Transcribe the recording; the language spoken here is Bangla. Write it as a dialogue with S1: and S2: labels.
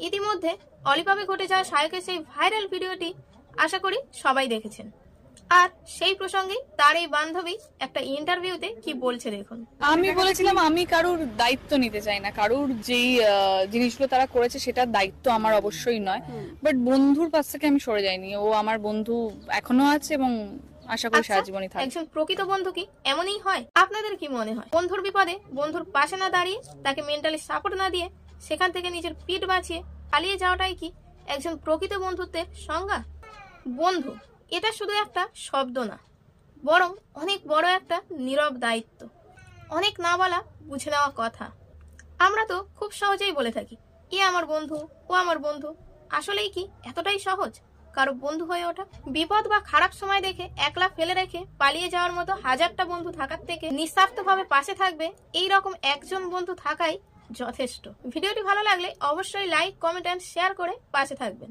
S1: ইতিমধ্যে অলিভাবে ঘটে যাওয়া সায়কের সেই ভাইরাল ভিডিওটি আশা করি সবাই দেখেছেন। আর সেই প্রসঙ্গে তার এই বান্ধবী একটা ইন্টারভিউতে কি বলছে দেখুন।
S2: আমি বলেছিলাম আমি কারুর দায়িত্ব নিতে চাই না, কারুর যেই জিনিসগুলো তারা করেছে সেটার দায়িত্ব আমার অবশ্যই নয়, বাট বন্ধুর পাশ থেকে আমি সরে যাইনি। ও আমার বন্ধু এখনো আছে এবং আশা করি সারা জীবনই থাকবে।
S1: একজন প্রকৃত বন্ধু কি এমনই হয়? আপনাদের কি মনে হয়? বন্ধুর বিপদে বন্ধুর পাশে না দাঁড়িয়ে, তাকে মেন্টালি সাপোর্ট না দিয়ে, সেখান থেকে নিজের পিঠ বাঁচিয়ে পালিয়ে যাওয়াটাই কি একজন প্রকৃত বন্ধুত্বের সংজ্ঞা? বন্ধু এটা শুধু একটা শব্দ না, বরং অনেক বড় একটা নীরব দায়িত্ব, অনেক না বলা বুঝে নেওয়া কথা। আমরা তো খুব সহজেই বলে থাকি এ আমার বন্ধু, ও আমার বন্ধু। আসলেই কি এতটাই সহজ কারো বন্ধু হয়ে ওঠা? বিপদ বা খারাপ সময় দেখে একলা ফেলে রেখে পালিয়ে যাওয়ার মতো হাজারটা বন্ধু থাকার থেকে নিঃস্বার্থভাবে পাশে থাকবে এই রকম একজন বন্ধু থাকাই যথেষ্ট। ভিডিওটি ভালো লাগলে অবশ্যই লাইক, কমেন্ট এন্ড শেয়ার করে পাশে থাকবেন।